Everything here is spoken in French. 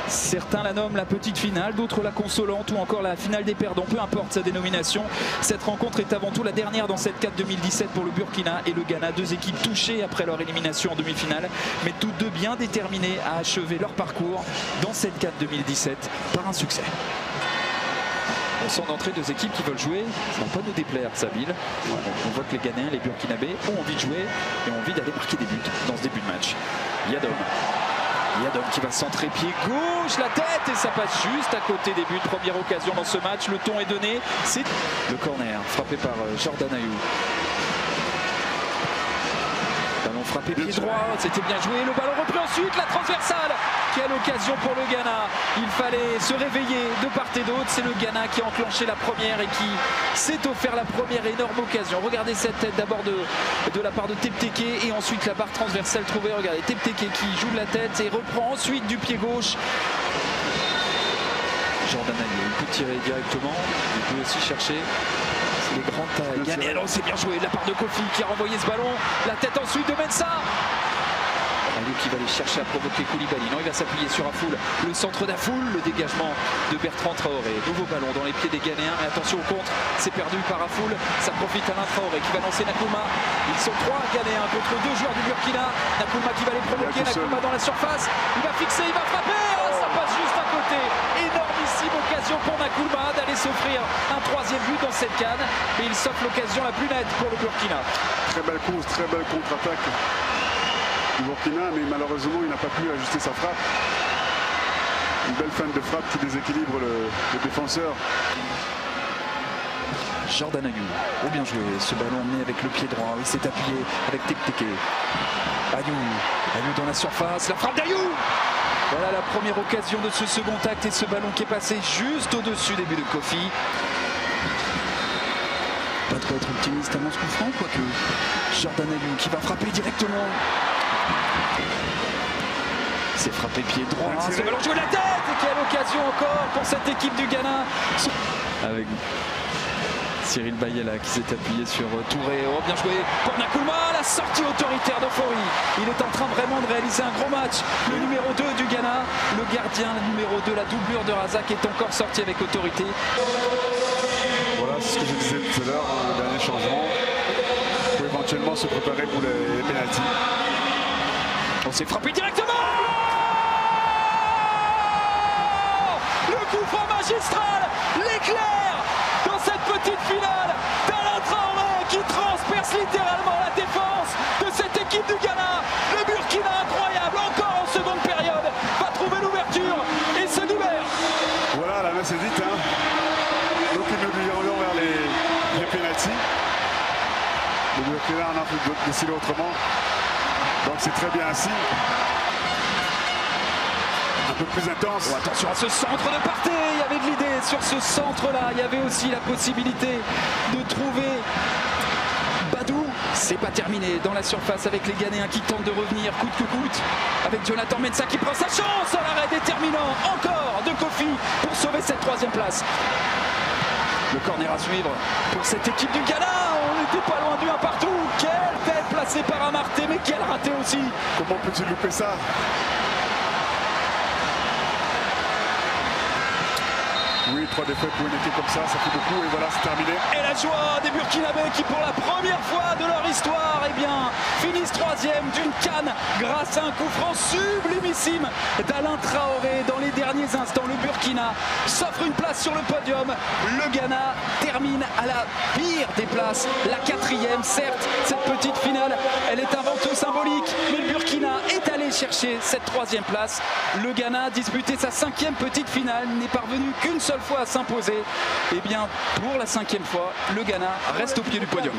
Certains la nomment la petite finale, d'autres la consolante ou encore la finale des perdants, peu importe sa dénomination. Cette rencontre est avant tout la dernière dans cette CAN 2017 pour le Burkina et le Ghana, deux équipes touchées après leur élimination en demi-finale, mais toutes deux bien déterminées à achever leur parcours dans cette CAN 2017 par un succès. On sent d'entrée deux équipes qui veulent jouer, ça ne va pas nous déplaire, Sabine. On voit que les Ghanéens, les Burkinabés ont envie de jouer et ont envie d'aller marquer des buts dans ce début de match. Yadom qui va centrer pied gauche, la tête, et ça passe juste à côté des buts. Première occasion dans ce match, le ton est donné. C'est le corner frappé par Jordan Ayew. Ballon frappé pied droit, c'était bien joué. Le ballon repris ensuite, la transversale. Quelle occasion pour le Ghana. Il fallait se réveiller de part et d'autre. C'est le Ghana qui a enclenché la première et qui s'est offert la première énorme occasion. Regardez cette tête d'abord de la part de Tepteke et ensuite la barre transversale trouvée. Regardez Tepteke qui joue de la tête et reprend ensuite du pied gauche. Jordan Ayew, il peut tirer directement. Il peut aussi chercher. Les grandes tailles. Ghanéens, c'est bien joué de la part de Kofi qui a renvoyé ce ballon. La tête ensuite de Mensah. Ayew qui va aller chercher à provoquer Koulibaly. Non, il va s'appuyer sur Afoul. Le centre d'Afoul, le dégagement de Bertrand Traoré. Nouveau ballon dans les pieds des Ghanéens. Mais attention au contre, c'est perdu par Afoul. Ça profite à Alain Traoré qui va lancer Nakouma. Ils sont trois Ghanéens contre deux joueurs du Burkina. Nakouma qui va les provoquer. Nakouma dans la surface. Il va fixer, il va frapper. Oh, ça passe juste à côté. Énormissime occasion pour Nakouma d'aller s'offrir un troisième but dans cette CAN. Et il s'offre l'occasion la plus nette pour le Burkina. Très belle course, très belle contre-attaque du Burkina, mais malheureusement il n'a pas pu ajuster sa frappe. Une belle fin de frappe qui déséquilibre le défenseur. Jordan Ayew, oh bien joué, ce ballon emmené avec le pied droit, il s'est appuyé avec Tepteke. Ayew dans la surface, la frappe d'Ayew. Voilà la première occasion de ce second acte et ce ballon qui est passé juste au-dessus des buts de Kofi. Pas de quoi être optimiste à ce coup franc, quoique Jordan Ayew qui va frapper directement. C'est frappé pied droit, ce ballon joué la tête et quelle occasion encore pour cette équipe du Ghana. Avec Cyril Bayela qui s'est appuyé sur Touré. Oh bien joué pour Nakouma, la sortie autoritaire d'Ofori. Il est en train vraiment de réaliser un gros match. Le numéro 2 du Ghana, le gardien numéro 2, la doublure de Razak est encore sorti avec autorité. Voilà ce que je disais tout à l'heure, le dernier changement. Pour éventuellement se préparer pour les pénaltys. On s'est frappé directement. Le coup franc magistral, l'éclair dans cette petite finale d'Alain Traoré qui transperce littéralement la défense de cette équipe du Ghana. Le Burkina incroyable, encore en seconde période, va trouver l'ouverture et se libère. Voilà, la messe est dite. Donc nous irons vers les pénaltys. Le Burkina en a décidé autrement. Donc c'est très bien ainsi. Un peu plus intense. Oh, attention à ce centre de Partey, il y avait de l'idée sur ce centre-là. Il y avait aussi la possibilité de trouver Badou. C'est pas terminé dans la surface avec les Ghanéens qui tentent de revenir coûte que coûte. Avec Jonathan Mensah qui prend sa chance à l'arrêt déterminant encore de Kofi pour sauver cette troisième place. Le corner à suivre pour cette équipe du Ghana. On n'était pas loin du 1 partout. Quelle tête placée par Amarté, mais quel raté aussi. Comment peux-tu louper ça? Oui, 3 défaites pour une équipe comme ça fait beaucoup et voilà, c'est terminé. Et la joie des Burkinabés qui, pour la première fois de leur histoire, finissent troisième d'une CAN grâce à un coup franc sublimissime d'Alain Traoré dans les derniers instants. Le Burkina s'offre une place sur le podium. Le Ghana termine à la pire des places, la 4e. Certes, cette petite finale, elle est avant tout symbolique, mais le Burkina est allé chercher cette 3e place. Le Ghana a disputé sa 5e petite finale, n'est parvenu qu'une seule fois à s'imposer. Et bien, pour la 5e fois, le Ghana reste au pied du podium.